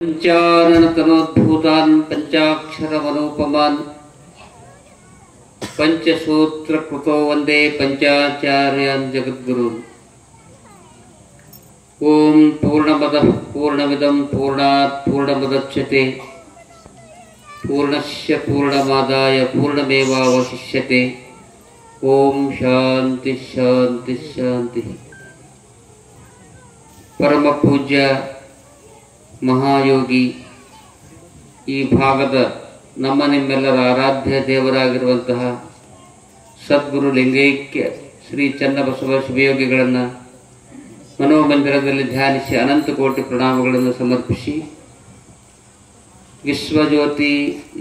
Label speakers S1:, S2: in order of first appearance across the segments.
S1: पंचाननतनोद्भूतान् पंचाक्षरमनोपमान् पंचसूत्रकृतो वंदे पंचाचार्यान् जगद्गुरून्। ओम पूर्णमदः पूर्णमिदं पूर्णात् पूर्णमुदच्यते पूर्णस्य पूर्णमादाय पूर्णमेवावशिष्यते। ओम शांति शांति शांति। परम पूज्य ಮಹಾಯೋಗಿ ಈ ಭಾಗದ ನಮ್ಮ ನಿಮ್ಮೆಲ್ಲರ ಆರಾಧ್ಯ ದೇವರಾಗಿರುವಂತಹ ಸದ್ಗುರು ಲಿಂಗೈಕ್ಯ ಶ್ರೀ ಚನ್ನಬಸವ ಶಿವಯೋಗಿಗಳನ್ನು ಮನೋಮಂದಿರದಲ್ಲಿ ಧ್ಯಾನಿಸಿ ಅನಂತ ಕೋಟಿ ಪ್ರಣಾಮಗಳನ್ನು ಸಮರ್ಪಿಸಿ, ವಿಶ್ವಜ್ಯೋತಿ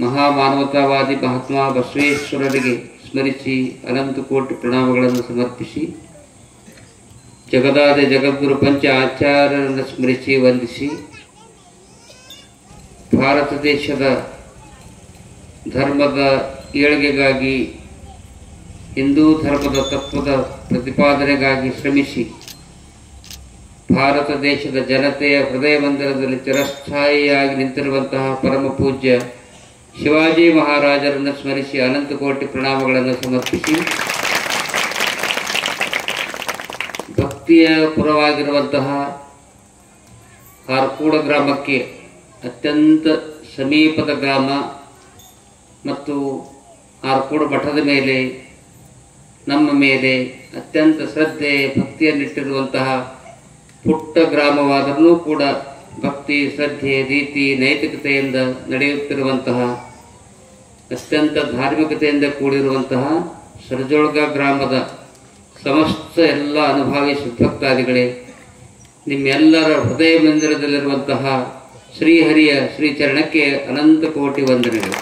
S1: ಮಹಾಮಾನವತಾವಾದಿ ಮಹಾತ್ಮ ಬಸವೇಶ್ವರರಿಗೆ ಸ್ಮರಿಸಿ ಅನಂತ ಕೋಟಿ ಪ್ರಣಾಮಗಳನ್ನು ಸಮರ್ಪಿಸಿ, ಜಗದಾದಿ ಜಗದ್ಗುರು ಪಂಚ ಆಚಾರ್ಯರನ್ನು ಸ್ಮರಿಸಿ ವಂದಿಸಿ, ಭಾರತ ದೇಶದ ಧರ್ಮದ ಏಳಿಗೆಗಾಗಿ, ಹಿಂದೂ ಧರ್ಮದ ತತ್ವದ ಪ್ರತಿಪಾದನೆಗಾಗಿ ಶ್ರಮಿಸಿ ಭಾರತ ದೇಶದ ಜನತೆಯ ಹೃದಯ ಮಂದಿರದಲ್ಲಿ ಚಿರಸ್ಥಾಯಿಯಾಗಿ ನಿಂತಿರುವಂತಹ ಪರಮ ಪೂಜ್ಯ ಶಿವಾಜಿ ಮಹಾರಾಜರನ್ನು ಸ್ಮರಿಸಿ ಅನಂತ ಕೋಟಿ ಪ್ರಣಾಮಗಳನ್ನು ಸಮರ್ಪಿಸಿ, ಭಕ್ತಿಯ ಪುರವಾಗಿರುವಂತಹ ಹಾರ್ಕೂಡ ಗ್ರಾಮಕ್ಕೆ ಅತ್ಯಂತ ಸಮೀಪದ ಗ್ರಾಮ ಮತ್ತು ಹಾರ್ಕೂಡ ಮಠದ ಮೇಲೆ ನಮ್ಮ ಮೇಲೆ ಅತ್ಯಂತ ಶ್ರದ್ಧೆ ಭಕ್ತಿಯನ್ನಿಟ್ಟಿರುವಂತಹ ಪುಟ್ಟ ಗ್ರಾಮವಾದರೂ ಕೂಡ ಭಕ್ತಿ ಶ್ರದ್ಧೆ ರೀತಿ ನೈತಿಕತೆಯಿಂದ ನಡೆಯುತ್ತಿರುವಂತಹ ಅತ್ಯಂತ ಧಾರ್ಮಿಕತೆಯಿಂದ ಕೂಡಿರುವಂತಹ ಸರಜೋಳ್ಗ ಗ್ರಾಮದ ಸಮಸ್ತ ಎಲ್ಲ ಅನುಭಾವಿ ಸದ್ಭಕ್ತಾದಿಗಳೇ, ನಿಮ್ಮೆಲ್ಲರ ಹೃದಯ ಮಂದಿರದಲ್ಲಿರುವಂತಹ ಶ್ರೀಹರಿಯ ಶ್ರೀಚರಣಕ್ಕೆ ಅನಂತ ಕೋಟಿ ವಂದನೆಗಳು.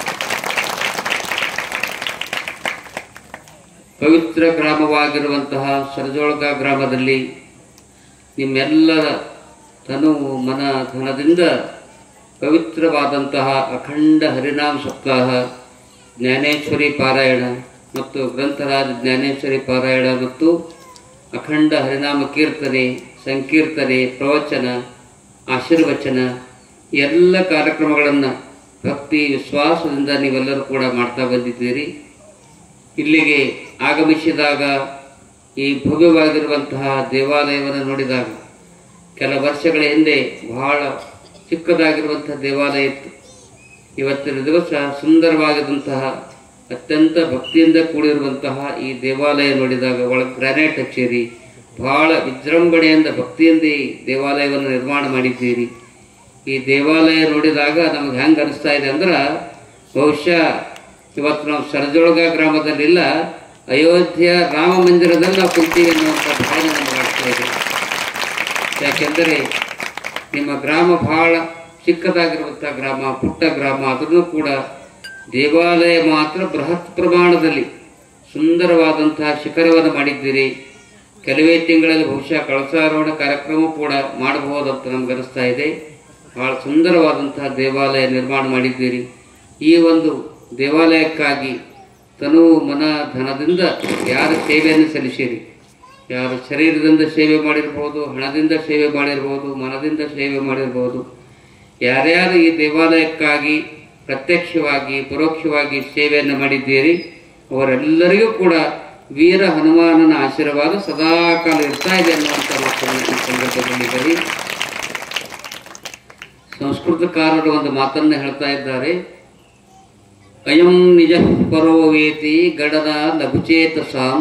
S1: ಪವಿತ್ರ ಗ್ರಾಮವಾಗಿರುವಂತಹ ಸರಜೋಳ್ಗ ಗ್ರಾಮದಲ್ಲಿ ನಿಮ್ಮೆಲ್ಲರ ತನು ಮನ ಧನದಿಂದ ಪವಿತ್ರವಾದಂತಹ ಅಖಂಡ ಹರಿನಾಮ ಸಪ್ತಾಹ, ಜ್ಞಾನೇಶ್ವರಿ ಪಾರಾಯಣ ಮತ್ತು ಗ್ರಂಥರಾಜ ಜ್ಞಾನೇಶ್ವರಿ ಪಾರಾಯಣ ಮತ್ತು ಅಖಂಡ ಹರಿನಾಮ ಕೀರ್ತನೆ, ಸಂಕೀರ್ತನೆ, ಪ್ರವಚನ, ಆಶೀರ್ವಚನ ಎಲ್ಲ ಕಾರ್ಯಕ್ರಮಗಳನ್ನು ಭಕ್ತಿ ವಿಶ್ವಾಸದಿಂದ ನೀವೆಲ್ಲರೂ ಕೂಡ ಮಾಡ್ತಾ ಬಂದಿದ್ದೀರಿ. ಇಲ್ಲಿಗೆ ಆಗಮಿಸಿದಾಗ ಈ ಭವ್ಯವಾಗಿರುವಂತಹ ದೇವಾಲಯವನ್ನು ನೋಡಿದಾಗ, ಕೆಲ ವರ್ಷಗಳ ಹಿಂದೆ ಬಹಳ ಚಿಕ್ಕದಾಗಿರುವಂತಹ ದೇವಾಲಯ ಇತ್ತು. ಇವತ್ತಿನ ದಿವಸ ಸುಂದರವಾಗಿರುವಂತಹ ಅತ್ಯಂತ ಭಕ್ತಿಯಿಂದ ಕೂಡಿರುವಂತಹ ಈ ದೇವಾಲಯ ನೋಡಿದಾಗ, ಒಳಗೆ ಗ್ರಾನೈಟ್ ಹಚ್ಚೇರಿ ಬಹಳ ವಿಜೃಂಭಣೆಯಿಂದ ಭಕ್ತಿಯಿಂದ ಈ ದೇವಾಲಯವನ್ನು ನಿರ್ಮಾಣ ಮಾಡಿದ್ದೀರಿ. ಈ ದೇವಾಲಯ ನೋಡಿದಾಗ ನಮಗೆ ಹೆಂಗೆ ಅನಿಸ್ತಾ ಇದೆ ಅಂದ್ರೆ, ಬಹುಶಃ ಇವತ್ತು ನಾವು ಸರಜೋಳ್ಗ ಗ್ರಾಮದಲ್ಲಿಲ್ಲ, ಅಯೋಧ್ಯೆಯ ರಾಮ ಮಂದಿರದಲ್ಲಿ ನಾವು ಕುಂತೀವಿ ಅನ್ನುವಂಥ ಭಾವನೆ ನಮಗೆ ಆಗ್ತಾ ಇದೆ. ಯಾಕೆಂದರೆ ನಿಮ್ಮ ಗ್ರಾಮ ಬಹಳ ಚಿಕ್ಕದಾಗಿರುವಂಥ ಗ್ರಾಮ, ಪುಟ್ಟ ಗ್ರಾಮ, ಅದನ್ನು ಕೂಡ ದೇವಾಲಯ ಮಾತ್ರ ಬೃಹತ್ ಪ್ರಮಾಣದಲ್ಲಿ ಸುಂದರವಾದಂತಹ ಶಿಖರವನ್ನು ಮಾಡಿದ್ದೀರಿ. ಕೆಲವೇ ತಿಂಗಳಲ್ಲಿ ಬಹುಶಃ ಕಳಸಾರೋಹಣ ಕಾರ್ಯಕ್ರಮ ಕೂಡ ಮಾಡಬಹುದಂತ ನಮ್ಗೆ ಅನಿಸ್ತಾ ಇದೆ. ಬಹಳ ಸುಂದರವಾದಂತಹ ದೇವಾಲಯ ನಿರ್ಮಾಣ ಮಾಡಿದ್ದೀರಿ. ಈ ಒಂದು ದೇವಾಲಯಕ್ಕಾಗಿ ತನು ಮನ ಧನದಿಂದ ಯಾರು ಸೇವೆಯನ್ನು ಸಲ್ಲಿಸಿರಿ, ಯಾರು ಶರೀರದಿಂದ ಸೇವೆ ಮಾಡಿರ್ಬೋದು, ಹಣದಿಂದ ಸೇವೆ ಮಾಡಿರ್ಬೋದು, ಮನದಿಂದ ಸೇವೆ ಮಾಡಿರ್ಬೋದು, ಯಾರ್ಯಾರು ಈ ದೇವಾಲಯಕ್ಕಾಗಿ ಪ್ರತ್ಯಕ್ಷವಾಗಿ ಪರೋಕ್ಷವಾಗಿ ಸೇವೆಯನ್ನು ಮಾಡಿದ್ದೀರಿ ಅವರೆಲ್ಲರಿಗೂ ಕೂಡ ವೀರ ಹನುಮಾನನ ಆಶೀರ್ವಾದ ಸದಾಕಾಲ ಇರ್ತಾ ಇದೆ ಅನ್ನುವಂಥ ಮಾತನ್ನು ಸಂದರ್ಭದಲ್ಲಿ ಸಂಸ್ಕೃತಕಾರರು ಒಂದು ಮಾತನ್ನು ಹೇಳ್ತಾ ಇದ್ದಾರೆ. ಅಯಂ ನಿಜ ಪರೋ ವೇತಿ ಗಡನ ಲಘುಚೇತಸಾಂ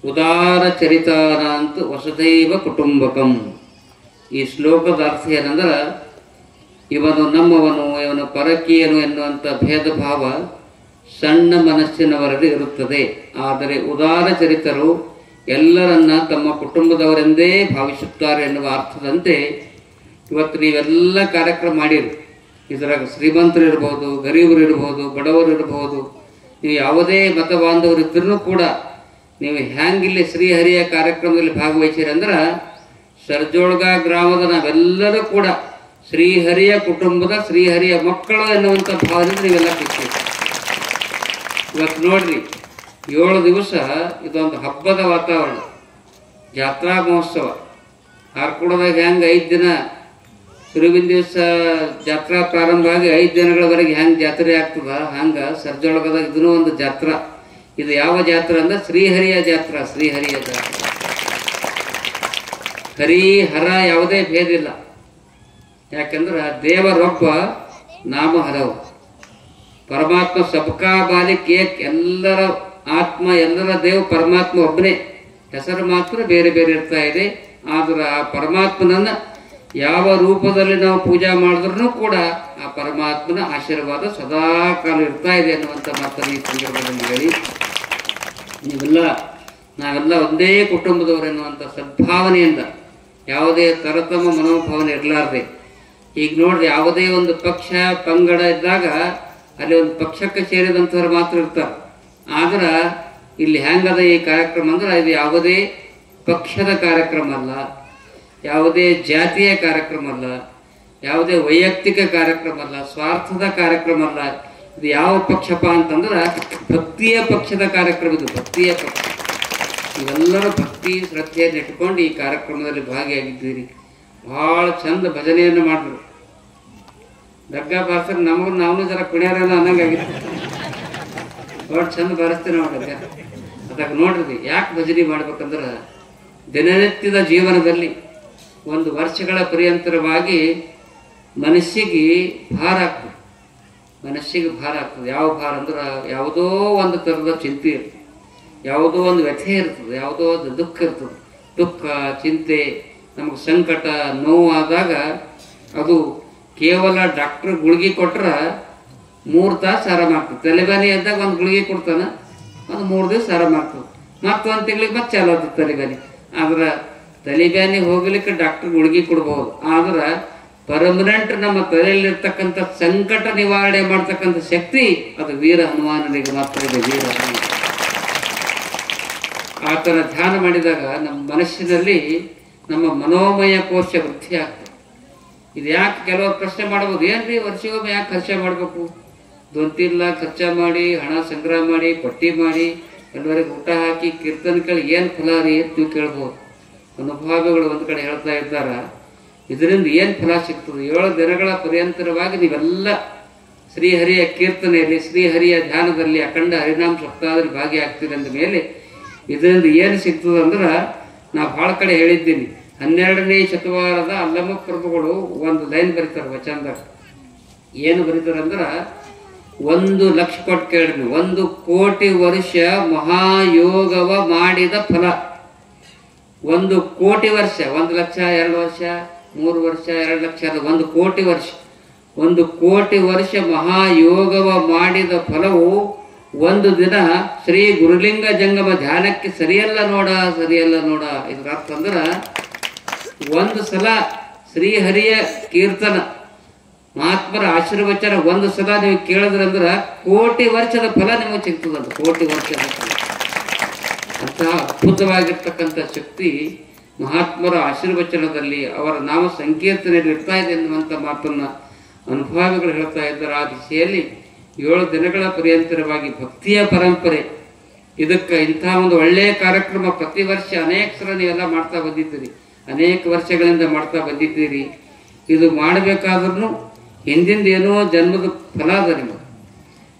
S1: ಉದಾರ ಚರಿತಾನಾಂತ ವಸದೈವ ಕುಟುಂಬಕಂ. ಈ ಶ್ಲೋಕದ ಅರ್ಥ ಏನಂದ್ರೆ, ಇವನು ನಮ್ಮವನು, ಇವನು ಪರಕೀಯನು ಎನ್ನುವಂಥ ಭೇದ ಭಾವ ಸಣ್ಣ ಮನಸ್ಸಿನವರಲ್ಲಿ ಇರುತ್ತದೆ. ಆದರೆ ಉದಾರ ಚರಿತರು ಎಲ್ಲರನ್ನ ತಮ್ಮ ಕುಟುಂಬದವರೆಂದೇ ಭಾವಿಸುತ್ತಾರೆ ಎನ್ನುವ ಅರ್ಥದಂತೆ ಇವತ್ತು ನೀವೆಲ್ಲ ಕಾರ್ಯಕ್ರಮ ಮಾಡಿರಿ. ಇದರಾಗ ಶ್ರೀಮಂತರು ಇರ್ಬೋದು, ಗರೀಬರು ಇರ್ಬೋದು, ಬಡವರು ಇರ್ಬೋದು, ನೀವು ಯಾವುದೇ ಮತ ಬಾಂಧವರು ಇದ್ರೂ ಕೂಡ ನೀವು ಹ್ಯಾಂಗಿಲ್ಲಿ ಶ್ರೀಹರಿಯ ಕಾರ್ಯಕ್ರಮದಲ್ಲಿ ಭಾಗವಹಿಸಿರಿ ಅಂದ್ರೆ, ಸರಜೋಳ್ಗ ಗ್ರಾಮದ ನಾವೆಲ್ಲರೂ ಕೂಡ ಶ್ರೀಹರಿಯ ಕುಟುಂಬದ ಶ್ರೀಹರಿಯ ಮಕ್ಕಳು ಎನ್ನುವಂಥ ಭಾವದಿಂದ ನೀವೆಲ್ಲ ಕೂತೀವಿ. ಇವತ್ತು ನೋಡ್ರಿ, 7 ದಿವಸ ಇದೊಂದು ಹಬ್ಬದ ವಾತಾವರಣ, ಜಾತ್ರಾ ಮಹೋತ್ಸವ. ಹಾರ್ಕೂಡದಾಗ ಹೆಂಗೆ 5 ದಿನ ಶುರುವಿನ ದಿವಸ ಜಾತ್ರಾ ಪ್ರಾರಂಭ ಆಗಿ 5 ದಿನಗಳವರೆಗೆ ಹೆಂಗೆ ಜಾತ್ರೆ ಆಗ್ತದ ಹಂಗೆ ಸರ್ಜೊಳಗದ ಇದೂ ಒಂದು ಜಾತ್ರಾ. ಇದು ಯಾವ ಜಾತ್ರೆ ಅಂದ್ರೆ ಶ್ರೀಹರಿಯ ಜಾತ್ರಾ. ಶ್ರೀಹರಿಯ ಜಾತ್ರಾ, ಹರಿ ಹರ ಯಾವುದೇ ಭೇದ ಇಲ್ಲ. ಯಾಕಂದ್ರೆ ದೇವರೊಬ್ಬ, ನಾಮ ಹರವು. ಪರಮಾತ್ಮ ಸಬ್ಕಾ ಮಾಲಿಕ್ ಏಕ್, ಎಲ್ಲರ ಆತ್ಮ, ಎಲ್ಲರ ದೇವ ಪರಮಾತ್ಮ ಒಬ್ಬನೇ. ಹೆಸರು ಮಾತ್ರ ಬೇರೆ ಬೇರೆ ಇರ್ತಾ ಇದೆ. ಆದ್ರೆ ಆ ಪರಮಾತ್ಮನನ್ನ ಯಾವ ರೂಪದಲ್ಲಿ ನಾವು ಪೂಜಾ ಮಾಡಿದ್ರೂ ಕೂಡ ಆ ಪರಮಾತ್ಮನ ಆಶೀರ್ವಾದ ಸದಾ ಕಾಲ ಇರ್ತಾ ಇದೆ ಅನ್ನುವಂಥ ಮಾತನ್ನು ಈ ಸಂದರ್ಭದಲ್ಲಿ ಹೇಳಿ, ನಾವೆಲ್ಲ ಒಂದೇ ಕುಟುಂಬದವರೆನ್ನುವಂಥ ಸದ್ಭಾವನೆಯಿಂದ ಯಾವುದೇ ತರತಮ ಮನೋಭಾವನೆ ಇರಲಾರ್ದೆ, ಈಗ ನೋಡ್ರಿ ಯಾವುದೇ ಒಂದು ಪಕ್ಷ ಪಂಗಡ ಇದ್ದಾಗ ಅಲ್ಲಿ ಒಂದು ಪಕ್ಷಕ್ಕೆ ಸೇರಿದಂಥವ್ರು ಮಾತ್ರ ಇರ್ತಾರೆ. ಆದ್ರೆ ಇಲ್ಲಿ ಹೆಂಗದ ಈ ಕಾರ್ಯಕ್ರಮ ಅಂದ್ರೆ ಇದು ಯಾವುದೇ ಪಕ್ಷದ ಕಾರ್ಯಕ್ರಮ ಅಲ್ಲ, ಯಾವುದೇ ಜಾತಿಯ ಕಾರ್ಯಕ್ರಮ ಅಲ್ಲ, ಯಾವುದೇ ವೈಯಕ್ತಿಕ ಕಾರ್ಯಕ್ರಮ ಅಲ್ಲ, ಸ್ವಾರ್ಥದ ಕಾರ್ಯಕ್ರಮ ಅಲ್ಲ. ಇದು ಯಾವ ಪಕ್ಷಪ ಅಂತಂದ್ರೆ ಭಕ್ತಿಯ ಪಕ್ಷದ ಕಾರ್ಯಕ್ರಮ. ಇದು ಭಕ್ತಿಯ ಪಕ್ಷ. ಇವೆಲ್ಲರೂ ಭಕ್ತಿ ಶ್ರದ್ಧೆಯನ್ನು ಇಟ್ಕೊಂಡು ಈ ಕಾರ್ಯಕ್ರಮದಲ್ಲಿ ಭಾಗಿಯಾಗಿದ್ದೀರಿ. ಭಾಳ ಚಂದ ಭಜನೆಯನ್ನು ಮಾಡಿದ್ರು. ದಗ್ಗ ಬಾರಿಸ್ರೆ ನಾವು ಜರ ಕುಣಿಯಾರಲ್ಲ ಅನ್ನಂಗಾಗಿತ್ತು. ಭಾಳ ಚಂದ ಬಾರಿಸ್ತೇನೆ ನೋಡ್ರಿ. ಅದಾಗ ನೋಡ್ರಿ ಯಾಕೆ ಭಜನೆ ಮಾಡ್ಬೇಕಂದ್ರೆ ದಿನನಿತ್ಯದ ಜೀವನದಲ್ಲಿ ಒಂದು ವರ್ಷಗಳ ಪರ್ಯಂತರವಾಗಿ ಮನಸ್ಸಿಗೆ ಭಾರ ಆಗ್ತದೆ. ಮನಸ್ಸಿಗೆ ಭಾರ ಆಗ್ತದೆ. ಯಾವ ಭಾರ ಅಂದ್ರೆ ಯಾವುದೋ ಒಂದು ಥರದ ಚಿಂತೆ ಇರ್ತದೆ, ಯಾವುದೋ ಒಂದು ವ್ಯಥೆ ಇರ್ತದೆ, ಯಾವುದೋ ಒಂದು ದುಃಖ ಇರ್ತದೆ. ದುಃಖ, ಚಿಂತೆ, ನಮಗೆ ಸಂಕಟ, ನೋವು ಆದಾಗ ಅದು ಕೇವಲ ಡಾಕ್ಟ್ರ್ ಗುಳಿಗೆ ಕೊಟ್ರೆ 3 ತಾಸು ಆರಾಮಾಗ್ತದೆ. ತಲೆಬಾನಿ ಇದ್ದಾಗ ಒಂದು ಗುಳಿಗೆ ಕೊಡ್ತಾನೆ, ಒಂದು 3 ದಿವಸ ಆರಾಮಾಗ್ತದೆ. ಮತ್ತು 1 ತಿಂಗಳಿಗೆ ಮತ್ತೆ ಚಾಲು ಆಗ್ತದೆ ತಲೆಬಾನಿ. ಆದ್ರೆ ತಲೆಬ್ಯಾನಿ ಹೋಗ್ಲಿಕ್ಕೆ ಡಾಕ್ಟರ್ ಗುಳಿಗೆ ಕೊಡ್ಬೋದು. ಆದ್ರೆ ಪರ್ಮನೆಂಟ್ ನಮ್ಮ ತಲೆಯಲ್ಲಿರ್ತಕ್ಕಂಥ ಸಂಕಟ ನಿವಾರಣೆ ಮಾಡ್ತಕ್ಕಂಥ ಶಕ್ತಿ ಅದು ವೀರ ಹನುಮಾನನಿಗೆ ಮಾತ್ರ ಇದೆ. ವೀರ ಹನುಮಾನ ಆತನ ಧ್ಯಾನ ಮಾಡಿದಾಗ ನಮ್ಮ ಮನಸ್ಸಿನಲ್ಲಿ ನಮ್ಮ ಮನೋಮಯ ಕೋಶ ವೃದ್ಧಿ ಆಗ್ತದೆ. ಇದು ಯಾಕೆ ಕೆಲವರು ಪ್ರಶ್ನೆ ಮಾಡ್ಬೋದು, ಏನ್ರಿ ವರ್ಷಗೊಮ್ಮೆ ಯಾಕೆ ಖರ್ಚು ಮಾಡಬೇಕು? 2-3 ಲಾಖ ಖರ್ಚು ಮಾಡಿ, ಹಣ ಸಂಗ್ರಹ ಮಾಡಿ, ಪಟ್ಟಿ ಮಾಡಿ, ಎಲ್ಲರಿಗೂ ಊಟ ಹಾಕಿ ಕೀರ್ತನ ಕೇಳಿ ಏನು ಫಲ ರೀ ಅಂತ ನೀವು ಕೇಳ್ಬೋದು. ಅನುಭಾವಿಗಳು ಒಂದು ಕಡೆ ಹೇಳ್ತಾ ಇದ್ದಾರ, ಇದರಿಂದ ಏನು ಫಲ ಸಿಗ್ತದೆ? 7 ದಿನಗಳ ಪರ್ಯಂತರವಾಗಿ ನೀವೆಲ್ಲ ಶ್ರೀಹರಿಯ ಕೀರ್ತನೆಯಲ್ಲಿ, ಶ್ರೀಹರಿಯ ಧ್ಯಾನದಲ್ಲಿ, ಅಖಂಡ ಹರಿನಾಮ ಸಪ್ತಾಹದಲ್ಲಿ ಭಾಗಿಯಾಗ್ತೀರಿ ಅಂದ ಮೇಲೆ ಇದರಿಂದ ಏನು ಸಿಗ್ತದೆ ಅಂದ್ರೆ, ನಾ ಭಾಳ ಕಡೆ ಹೇಳಿದ್ದೀನಿ. 12ನೇ ಶತಮಾನದ ಅಲ್ಲಮ ಪ್ರಭುಗಳು ಒಂದು ಲೈನ್ ಬರೀತಾರೆ ವಚನದಾಗ. ಏನು ಬರೀತಾರೆ ಅಂದ್ರೆ, 1 ಲಕ್ಷ ಕೊಟ್ಟು ಕೇಳಿ, 1 ಕೋಟಿ ವರ್ಷ ಮಹಾಯೋಗವ ಮಾಡಿದ ಫಲ. 1 ಕೋಟಿ ವರ್ಷ, 1 ಲಕ್ಷ, 2 ವರ್ಷ, 3 ವರ್ಷ, 2 ಲಕ್ಷ ಅಲ್ಲ, 1 ಕೋಟಿ ವರ್ಷ. 1 ಕೋಟಿ ವರ್ಷ ಮಹಾಯೋಗವ ಮಾಡಿದ ಫಲವು ಒಂದು ದಿನ ಶ್ರೀ ಗುರುಲಿಂಗ ಜಂಗಮ ಧ್ಯಾನಕ್ಕೆ ಸರಿಯಲ್ಲ ನೋಡ, ಸರಿಯಲ್ಲ ನೋಡ. ಇದ್ರ ಅರ್ಥ ಅಂದ್ರೆ, ಒಂದು ಸಲ ಶ್ರೀಹರಿಯ ಕೀರ್ತನ, ಮಹಾತ್ಮರ ಆಶೀರ್ವಚನ 1 ಸಲ ನೀವು ಕೇಳಿದ್ರಂದ್ರೆ ಕೋಟಿ ವರ್ಷದ ಫಲ ನಿಮಗೆ ಸಿಗ್ತದಂತ. ಕೋಟಿ ವರ್ಷದ ಫಲ. ಅಂತಹ ಅದ್ಭುತವಾಗಿರ್ತಕ್ಕಂಥ ಶಕ್ತಿ ಮಹಾತ್ಮರ ಆಶೀರ್ವಚನದಲ್ಲಿ, ಅವರ ನಾಮ ಸಂಕೀರ್ತನೆಯಲ್ಲಿ ಇರ್ತಾ ಇದೆ ಎನ್ನುವಂಥ ಮಾತನ್ನು ಅನುಭಾವಿಗಳು ಹೇಳ್ತಾ ಇದ್ದಾರೆ. ಆ ದಿಶೆಯಲ್ಲಿ 7 ದಿನಗಳ ಪರ್ಯಂತರವಾಗಿ ಭಕ್ತಿಯ ಪರಂಪರೆ. ಇದಕ್ಕೆ ಇಂಥ ಒಂದು ಒಳ್ಳೆಯ ಕಾರ್ಯಕ್ರಮ ಪ್ರತಿ ವರ್ಷ ಅನೇಕ ಸಲ ನೀವೆಲ್ಲ ಮಾಡ್ತಾ ಬಂದಿದ್ದೀರಿ, ಅನೇಕ ವರ್ಷಗಳಿಂದ ಮಾಡ್ತಾ ಬಂದಿದ್ದೀರಿ. ಇದು ಮಾಡಬೇಕಾದ್ರೂ ಹಿಂದಿಂದ ಏನೋ ಜನ್ಮದ ಫಲ ಅದ. ನಿಮಗೆ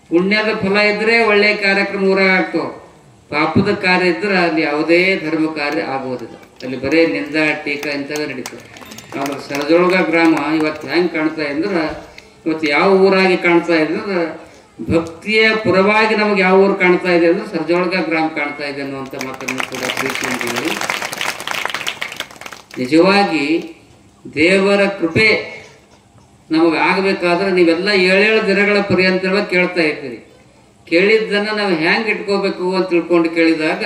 S1: ಪುಣ್ಯದ ಫಲ ಇದ್ದರೆ ಒಳ್ಳೆಯ ಕಾರ್ಯಕ್ರಮ ಊರಾಗ್ತಾವೆ. ಪಾಪದ ಕಾರ್ಯ ಇದ್ರೆ ಅಲ್ಲಿ ಯಾವುದೇ ಧರ್ಮ ಕಾರ್ಯ ಆಗುವುದಿಲ್ಲ. ಅಲ್ಲಿ ಬರೇ ನಿಂದ ಟೀಕ ಇಂಥವೇ ನಡೀತದೆ. ಆದ್ರೆ ಸರಜೊಳಗ ಗ್ರಾಮ ಇವತ್ತು ಹೆಂಗೆ ಕಾಣ್ತಾ ಅಂದ್ರೆ, ಇವತ್ತು ಯಾವ ಊರಾಗಿ ಕಾಣ್ತಾ ಇದೆ ಅಂದ್ರೆ, ಭಕ್ತಿಯ ಪುರವಾಗಿ ನಮಗೆ ಯಾವ ಊರು ಕಾಣ್ತಾ ಇದೆ ಅಂದ್ರೆ ಸರಜೊಳಗ ಗ್ರಾಮ ಕಾಣ್ತಾ ಇದೆ ಅನ್ನುವಂಥ ಮಾತನ್ನು ಕೂಡ ತಿಳಿಸ್ಕೊಂತೀವಿ. ನಿಜವಾಗಿ ದೇವರ ಕೃಪೆ ನಮಗೆ ಆಗಬೇಕಾದ್ರೆ ನೀವೆಲ್ಲ 7 ದಿನಗಳ ಪರ್ಯಂತರವಾಗಿ ಕೇಳ್ತಾ ಇರ್ತೀರಿ. ಕೇಳಿದ್ದನ್ನು ನಾವು ಹೆಂಗೆ ಇಟ್ಕೋಬೇಕು ಅಂತ ತಿಳ್ಕೊಂಡು ಕೇಳಿದಾಗ,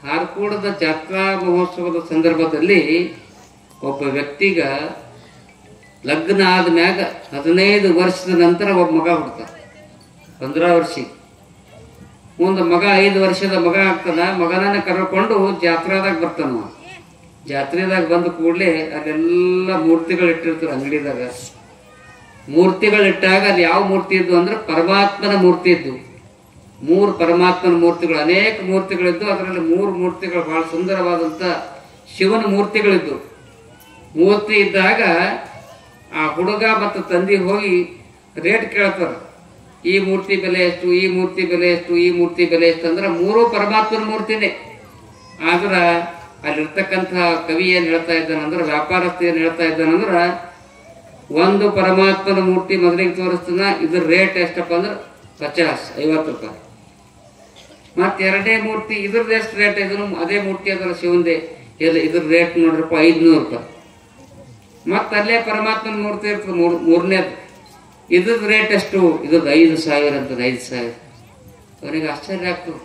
S1: ಹಾರ್ಕೂಡದ ಜಾತ್ರಾ ಮಹೋತ್ಸವದ ಸಂದರ್ಭದಲ್ಲಿ ಒಬ್ಬ ವ್ಯಕ್ತಿಗ ಲಗ್ನ ಆದ್ಮ್ಯಾಗ 15 ವರ್ಷದ ನಂತರ ಒಬ್ಬ ಮಗ ಹುಡ್ತಾನೆ. 15 ವರ್ಷ ಮುಂದೆ ಮಗ 5 ವರ್ಷದ ಮಗ ಆಗ್ತಾನ. ಮಗನನ್ನ ಕರ್ಕೊಂಡು ಜಾತ್ರಾದಾಗ ಬರ್ತಾನ. ಜಾತ್ರೆದಾಗ ಬಂದ ಕೂಡಲೇ ಅಲ್ಲೆಲ್ಲ ಮೂರ್ತಿಗಳು ಇಟ್ಟಿರ್ತಾರೆ ಅಂಗಡಿದಾಗ. ಮೂರ್ತಿಗಳಿಟ್ಟಾಗ ಅಲ್ಲಿ ಯಾವ ಮೂರ್ತಿ ಇದ್ದು ಅಂದ್ರೆ ಪರಮಾತ್ಮನ ಮೂರ್ತಿ ಇದ್ದು. 3 ಪರಮಾತ್ಮನ ಮೂರ್ತಿಗಳು, ಅನೇಕ ಮೂರ್ತಿಗಳಿದ್ದು. ಅದರಲ್ಲಿ 3 ಮೂರ್ತಿಗಳು ಬಹಳ ಸುಂದರವಾದಂಥ ಶಿವನ ಮೂರ್ತಿಗಳಿದ್ದು. ಮೂರ್ತಿ ಇದ್ದಾಗ ಆ ಹುಡುಗ ಮತ್ತು ತಂದೆ ಹೋಗಿ ರೇಟ್ ಕೇಳ್ತಾರೆ. ಈ ಮೂರ್ತಿ ಬೆಲೆ ಎಷ್ಟು, ಈ ಮೂರ್ತಿ ಬೆಲೆ ಎಷ್ಟು, ಈ ಮೂರ್ತಿ ಬೆಲೆ ಎಷ್ಟು ಅಂದ್ರೆ ಮೂರೂ ಪರಮಾತ್ಮನ ಮೂರ್ತಿನೇ. ಆದ್ರೆ ಅಲ್ಲಿರ್ತಕ್ಕಂಥ ಕವಿ ಏನು ಹೇಳ್ತಾ ಇದ್ದಾನಂದ್ರೆ, ವ್ಯಾಪಾರಸ್ಥ ಏನು ಹೇಳ್ತಾ ಇದ್ದಾನಂದ್ರೆ, ಒಂದು ಪರಮಾತ್ಮನ ಮೂರ್ತಿ ಮೊದಲಿಗೆ ತೋರಿಸ್ತಾನ, ಇದ್ರ ರೇಟ್ ಎಷ್ಟಪ್ಪ ಅಂದ್ರೆ 50 ರೂಪಾಯಿ. ಮತ್ತೆ ಎರಡನೇ ಮೂರ್ತಿ ಇದ್ರದ್ದು ಎಷ್ಟು ರೇಟ್, ಇದನ್ನು ಅದೇ ಮೂರ್ತಿ ಅದರ ಶಿವಂದೇ, ಇಲ್ಲ ಇದ್ರ ರೇಟ್ ನೋಡ್ರಪ್ಪ 500 ರೂಪಾಯಿ. ಮತ್ತೆ ಅಲ್ಲೇ ಪರಮಾತ್ಮನ ಮೂರ್ತಿ ಇರ್ತದೆ ಮೂರನೇದು, ಇದ್ರದ್ದು ರೇಟ್ ಎಷ್ಟು, ಇದ್ರದ್ದು 5,000 ಅಂತ. 5,000 ಅವನಿಗೆ ಆಶ್ಚರ್ಯ ಆಗ್ತದೆ.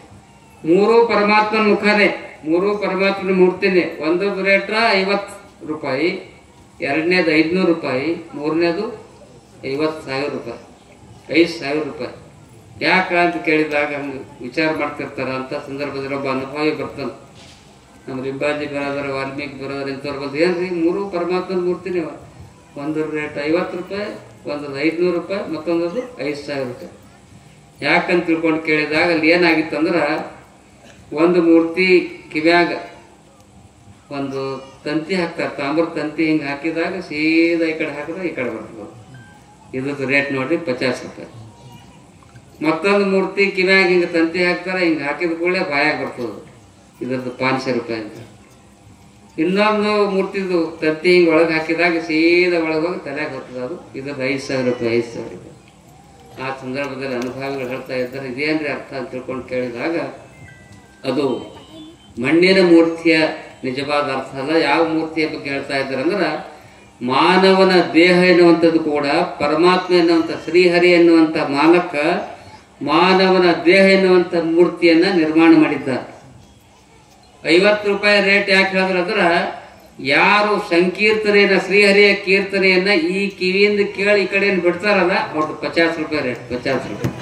S1: ಮೂರೂ ಪರಮಾತ್ಮನ ಮುಖನೇ, ಮೂರೂ ಪರಮಾತ್ಮನ ಮೂರ್ತಿನೇ. ಒಂದದ್ದು ರೇಟ್ 50 ರೂಪಾಯಿ, ಎರಡನೇದು 500 ರೂಪಾಯಿ, ಮೂರನೇದು 50,000 ರೂಪಾಯಿ, 5,000 ರೂಪಾಯಿ. ಯಾಕ ಅಂತ ಕೇಳಿದಾಗ ಹಂಗೆ ವಿಚಾರ ಮಾಡ್ತಿರ್ತಾರ. ಅಂತ ಸಂದರ್ಭದಲ್ಲಿ ಒಬ್ಬ ಅನುಭವಿ ಬರ್ತಾನೆ. ನಮ್ಮ ಲಿಂಬಾಜಿ ಬರೋದ್ರ, ವಾಲ್ಮೀಕಿ ಬರೋದ್ರ, ಇಂಥವ್ರು ಬಂದು, ಏನ್ರಿ ಮೂರು ಪರಮಾತ್ಮನ ಮೂರ್ತಿನೇ, ಒಂದ್ರ ರೇಟ್ 50 ರೂಪಾಯಿ, ಒಂದದ್ದು 500 ರೂಪಾಯಿ, ಮತ್ತೊಂದದ್ದು 5,000 ರೂಪಾಯಿ. ಯಾಕಂತ ತಿಳ್ಕೊಂಡು ಕೇಳಿದಾಗ ಅಲ್ಲಿ ಏನಾಗಿತ್ತಂದ್ರೆ, ಒಂದು ಮೂರ್ತಿ ಕಿವ್ಯಾಗ ಒಂದು ತಂತಿ ಹಾಕ್ತಾರೆ, ತಾಮ್ರ ತಂತಿ ಹಿಂಗೆ ಹಾಕಿದಾಗ ಸೀದಾ ಈ ಕಡೆ ಹಾಕಿದ್ರೆ ಈ ಕಡೆ ಬರ್ತದೆ. ಇದ್ರದ್ದು ರೇಟ್ ನೋಡ್ರಿ 50 ರೂಪಾಯಿ. ಮತ್ತೊಂದು ಮೂರ್ತಿ ಕಿವ್ಯಾಗ ಹಿಂಗೆ ತಂತಿ ಹಾಕ್ತಾರೆ, ಹಿಂಗೆ ಹಾಕಿದ ಕೂಡಲೇ ಬಾಯಾಗ ಬರ್ತದೆ, ಇದ್ರದ್ದು 500 ರೂಪಾಯಿ ಅಂತ. ಇನ್ನೊಂದು ಮೂರ್ತಿದು ತಂತಿ ಹಿಂಗೆ ಒಳಗೆ ಹಾಕಿದಾಗ ಸೀದಾ ಒಳಗೆ ಹೋಗಿ ತಲೆಗೆ ಬರ್ತದೆ, ಅದು ಇದ್ರದ್ದು 5,000 ರೂಪಾಯಿ, 5,000 ರೂಪಾಯಿ. ಆ ಸಂದರ್ಭದಲ್ಲಿ ಅನುಭವಿಗಳು ಹೇಳ್ತಾ ಇದ್ದಾರೆ, ಇದೇನ್ರಿ ಅರ್ಥ ಅಂತ ತಿಳ್ಕೊಂಡು ಕೇಳಿದಾಗ, ಅದು ಮಣ್ಣಿನ ಮೂರ್ತಿಯ ನಿಜವಾದ ಅರ್ಥ ಅಲ್ಲ. ಯಾವ ಮೂರ್ತಿಯ ಬಗ್ಗೆ ಹೇಳ್ತಾ ಇದ್ದಾರೆ ಅಂದ್ರೆ, ಮಾನವನ ದೇಹ ಎನ್ನುವಂಥದ್ದು ಕೂಡ ಪರಮಾತ್ಮ ಎನ್ನುವಂಥ ಶ್ರೀಹರಿ ಎನ್ನುವಂಥ ಮಾಲಕ ಮಾನವನ ದೇಹ ಎನ್ನುವಂಥ ಮೂರ್ತಿಯನ್ನ ನಿರ್ಮಾಣ ಮಾಡಿದ್ದಾರೆ. 50 ರೂಪಾಯಿ ರೇಟ್ ಯಾಕೆ ಹೇಳಿದ್ರೆ ಅಂದ್ರೆ, ಯಾರು ಸಂಕೀರ್ತನೆಯನ್ನ, ಶ್ರೀಹರಿಯ ಕೀರ್ತನೆಯನ್ನ ಈ ಕಿವಿಯಿಂದ ಕೇಳಿ ಈ ಕಡೆಯಿಂದ ಬಿಡ್ತಾರಲ್ಲ, ಅವ್ರದ್ದು 50 ರೂಪಾಯಿ ರೇಟ್, 50 ರೂಪಾಯಿ.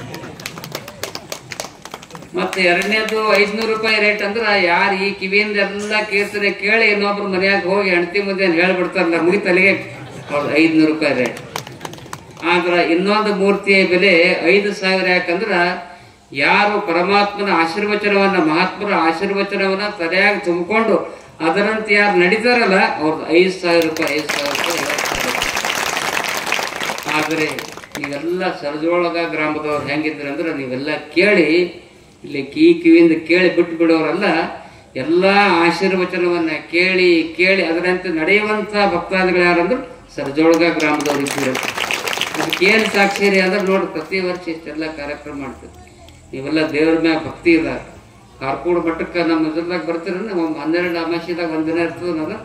S1: ಮತ್ತೆ ಎರಡನೇದು 500 ರೂಪಾಯಿ ರೇಟ್ ಅಂದ್ರೆ, ಯಾರು ಈ ಕಿವಿಯಿಂದ ಎಲ್ಲ ಕೀರ್ತನೆ ಕೇಳಿ ಇನ್ನೊಬ್ರು ಮನೆಯಾಗ ಹೋಗಿ ಹೆಂಡತಿ ಮುಂದೆ ಹೇಳ್ಬಿಡ್ತಾರಲ್ಲ, ಮುಗಿತಲಿಗೆ, ಅವ್ರದ್ದು 500 ರೂಪಾಯಿ ರೇಟ್. ಆದ್ರೆ ಇನ್ನೊಂದು ಮೂರ್ತಿಯ ಬೆಲೆ 5,000. ಯಾಕಂದ್ರೆ ಯಾರು ಪರಮಾತ್ಮನ ಆಶೀರ್ವಚನವನ್ನ, ಮಹಾತ್ಮರ ಆಶೀರ್ವಚನವನ್ನ ತಲೆಯಾಗಿ ತುಂಬಿಕೊಂಡು ಅದರಂತೆ ಯಾರು ನಡೀತಾರಲ್ಲ, ಅವ್ರದ್ದು 5,000 ರೂಪಾಯಿ, 5,000 ರೂಪಾಯಿ. ಆದರೆ ನೀವೆಲ್ಲ ಸರಜೋಳಗ ಗ್ರಾಮದವ್ರು ಹೆಂಗಿದ್ರಿ ಅಂದ್ರೆ, ನೀವೆಲ್ಲ ಕೇಳಿ ಇಲ್ಲಿ ಕಿವಿಯಿಂದ ಕೇಳಿ ಬಿಟ್ಟು ಬಿಡೋರಲ್ಲ, ಎಲ್ಲ ಆಶೀರ್ವಚನವನ್ನ ಕೇಳಿ ಕೇಳಿ ಅದರಂತೆ ನಡೆಯುವಂತ ಭಕ್ತಾದಿಗಳು ಯಾರಂದ್ರೆ ಸರಜೋಳಗ ಗ್ರಾಮದವ್ರು ಇದ್ದೀರಿ. ಅದಕ್ಕೇನು ಸಾಕ್ಷಿ ಅಂದ್ರೆ ನೋಡಿ, ಪ್ರತಿ ವರ್ಷ ಇಷ್ಟೆಲ್ಲ ಕಾರ್ಯಕ್ರಮ ಮಾಡ್ತೀವಿ. ನೀವೆಲ್ಲ ದೇವ್ರ ಮ್ಯಾಗ ಭಕ್ತಿ ಇಲ್ಲ. ಕಾರ್ಕೂಡ ಮಠಕ್ಕೆ ನಮ್ಮ ಇದ್ರದಾಗ ಬರ್ತೀರ, ನಮ್ಮ 12 ಅಮಾಸಿದಾಗ ಒಂದಿನ ಇರ್ತದೆ. ನಾನು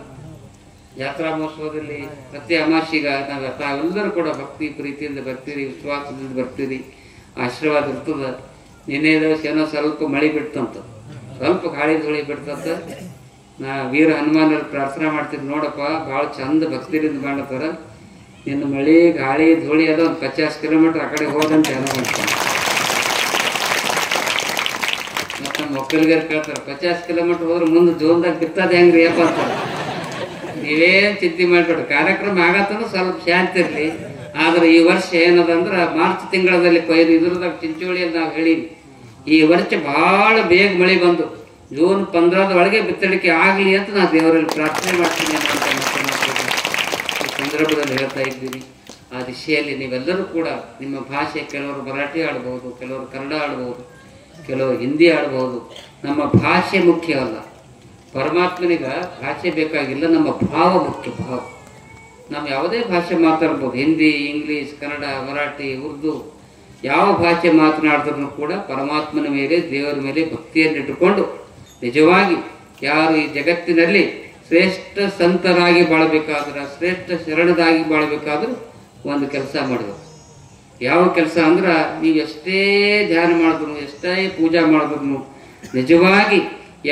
S1: ಜಾತ್ರಾ ಮಹೋತ್ಸವದಲ್ಲಿ ಪ್ರತಿ ಅಮಾಸಿಗ ತಾವೆಲ್ಲರೂ ಕೂಡ ಭಕ್ತಿ ಪ್ರೀತಿಯಿಂದ ಬರ್ತೀರಿ, ವಿಶ್ವಾಸದಿಂದ ಬರ್ತೀರಿ, ಆಶೀರ್ವಾದ ಇರ್ತದೆ. ನಿನ್ನೆ ದಿವಸ ಏನೋ ಸ್ವಲ್ಪ ಮಳೆ ಬಿಡ್ತಂತ, ಸ್ವಲ್ಪ ಗಾಳಿ ಧೂಳಿ ಬಿಡ್ತಂತ. ನಾ ವೀರ ಹನುಮಾನಲ್ಲಿ ಪ್ರಾರ್ಥನೆ ಮಾಡ್ತೀನಿ, ನೋಡಪ್ಪ ಭಾಳ ಚಂದ ಭಕ್ತಿಯಿಂದ ಮಾಡ್ತಾರ, ನಿನ್ನ ಮಳೆ ಗಾಳಿ ಧೂಳಿ ಅದ ಒಂದು 50 ಕಿಲೋಮೀಟರ್ ಆ ಕಡೆ ಹೋದಂತ ಏನೋ ಮಾಡ್ತಾನೆ. ಮತ್ತು ನಮ್ಮ ಒಕ್ಕಲಿಗರು ಕೇಳ್ತಾರೆ, 50 ಕಿಲೋಮೀಟರ್ ಹೋದ್ರೆ ಮುಂದೆ ಜೋನ್ದಾಗ ಬಿತ್ತದ ಹೆಂಗ್ರಿ ಅಪ್ಪ ಅಂತ. ನೀವೇನು ಚಿಂತೆ ಮಾಡಿಬಿಡ್ರಿ, ಕಾರ್ಯಕ್ರಮ ಆಗತ್ತಂದ್ರೆ ಸ್ವಲ್ಪ ಶಾಂತಿ ಇರಲಿ. ಆದ್ರೆ ಈ ವರ್ಷ ಏನದಂದ್ರೆ, ಮಾರ್ಚ್ ತಿಂಗಳಲ್ಲಿ ಕೊಯ್ದು ಇದ್ರದಾಗ ಚಿಂಚೋಳಿಯಲ್ಲಿ ನಾವು ಹೇಳೀವಿ, ಈ ವರ್ಷ ಭಾಳ ಬೇಗ ಮಳೆ ಬಂದು ಜೂನ್ 15ರ ಒಳಗೆ ಬಿತ್ತಳಿಕೆ ಆಗಲಿ ಅಂತ ನಾನು ದೇವರಲ್ಲಿ ಪ್ರಾರ್ಥನೆ ಮಾಡ್ತೀನಿ ಅಂತ ಈ ಸಂದರ್ಭದಲ್ಲಿ ಹೇಳ್ತಾ ಇದ್ದೀನಿ. ಆ ದಿಶೆಯಲ್ಲಿ ನೀವೆಲ್ಲರೂ ಕೂಡ ನಿಮ್ಮ ಭಾಷೆ, ಕೆಲವರು ಮರಾಠಿ ಆಡ್ಬೋದು, ಕೆಲವರು ಕನ್ನಡ ಆಡ್ಬೋದು, ಕೆಲವರು ಹಿಂದಿ ಆಡ್ಬೋದು. ನಮ್ಮ ಭಾಷೆ ಮುಖ್ಯವಲ್ಲ, ಪರಮಾತ್ಮನಿಗ ಭಾಷೆ ಬೇಕಾಗಿಲ್ಲ, ನಮ್ಮ ಭಾವ ಮುಖ್ಯ. ಭಾವ ನಾವು ಯಾವುದೇ ಭಾಷೆ ಮಾತಾಡ್ಬೋದು, ಹಿಂದಿ, ಇಂಗ್ಲೀಷ್, ಕನ್ನಡ, ಮರಾಠಿ, ಉರ್ದು, ಯಾವ ಭಾಷೆ ಮಾತನಾಡಿದ್ರೂ ಕೂಡ ಪರಮಾತ್ಮನ ಮೇಲೆ, ದೇವರ ಮೇಲೆ ಭಕ್ತಿಯನ್ನಿಟ್ಟುಕೊಂಡು ನಿಜವಾಗಿ ಯಾರು ಈ ಜಗತ್ತಿನಲ್ಲಿ ಶ್ರೇಷ್ಠ ಸಂತರಾಗಿ ಬಾಳಬೇಕಾದ್ರೆ, ಶ್ರೇಷ್ಠ ಶರಣರಾಗಿ ಬಾಳಬೇಕಾದ್ರೂ ಒಂದು ಕೆಲಸ ಮಾಡಬೇಕು. ಯಾವ ಕೆಲಸ ಅಂದ್ರೆ, ನೀವು ಎಷ್ಟೇ ಧ್ಯಾನ ಮಾಡಿದ್ರು, ಎಷ್ಟೇ ಪೂಜಾ ಮಾಡಿದ್ರು, ನಿಜವಾಗಿ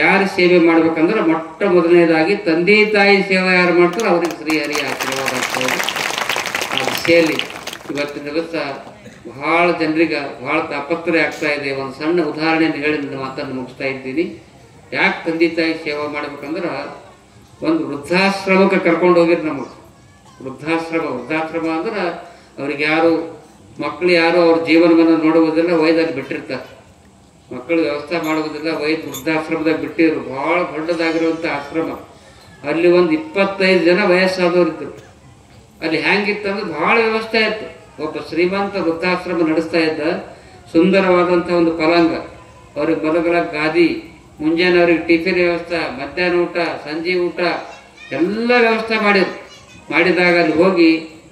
S1: ಯಾರು ಸೇವೆ ಮಾಡ್ಬೇಕಂದ್ರೆ ಮೊಟ್ಟ ಮೊದಲನೇದಾಗಿ ತಂದೆ ತಾಯಿ ಸೇವೆ ಯಾರು ಮಾಡ್ತಾರೋ ಅವ್ರಿಗೆ ಶ್ರೀಹರಿಯ ಆಶೀರ್ವಾದ ಆಗ್ತದೆ. ಆ ದಿಶೆಯಲ್ಲಿ ಇವತ್ತಿನ ದಿವಸ ಬಹಳ ಜನರಿಗೆ ಬಹಳ ತಾಪತ್ರೆ ಆಗ್ತಾ ಇದೆ. ಒಂದು ಸಣ್ಣ ಉದಾಹರಣೆಯನ್ನು ಹೇಳಿ ನನ್ನ ಮಾತನ್ನು ಮುಗಿಸ್ತಾ ಇದ್ದೀನಿ. ಯಾಕೆ ತಂದೆ ತಾಯಿ ಸೇವೆ ಮಾಡ್ಬೇಕಂದ್ರೆ, ಒಂದು ವೃದ್ಧಾಶ್ರಮಕ್ಕೆ ಕರ್ಕೊಂಡು ಹೋಗಿರ್ ನಮಗೆ. ವೃದ್ಧಾಶ್ರಮ ಅಂದ್ರೆ ಅವ್ರಿಗೆ ಯಾರು ಮಕ್ಕಳು ಯಾರು ಅವ್ರ ಜೀವನವನ್ನು ನೋಡುವುದಿಲ್ಲ, ವೈದ್ಯರು ಬಿಟ್ಟಿರ್ತಾರೆ. ಮಕ್ಕಳು ವ್ಯವಸ್ಥೆ ಮಾಡುವುದಿಲ್ಲ, ವೃದ್ಧಾಶ್ರಮದಾಗ ಬಿಟ್ಟಿದ್ರು. ಬಹಳ ದೊಡ್ಡದಾಗಿರುವಂಥ ಆಶ್ರಮ. ಅಲ್ಲಿ ಒಂದು 25 ಜನ ವಯಸ್ಸಾದವ್ರು ಇದ್ರು. ಅಲ್ಲಿ ಹೆಂಗಿತ್ತಂದ್ರೆ ಬಹಳ ವ್ಯವಸ್ಥೆ ಇತ್ತು. ಒಬ್ಬ ಶ್ರೀಮಂತ ವೃದ್ಧಾಶ್ರಮ ನಡೆಸ್ತಾ ಇದ್ದ, ಸುಂದರವಾದಂಥ ಒಂದು ಪಲಂಗ, ಅವ್ರಿಗೆ ಬಲಗಲ ಗಾದಿ, ಮುಂಜಾನೆ ಅವ್ರಿಗೆ ಟಿಫಿನ್ ವ್ಯವಸ್ಥೆ, ಮಧ್ಯಾಹ್ನ ಊಟ, ಸಂಜೆ ಊಟ ಎಲ್ಲ ವ್ಯವಸ್ಥೆ ಮಾಡಿದಾಗ ಅಲ್ಲಿ ಹೋಗಿ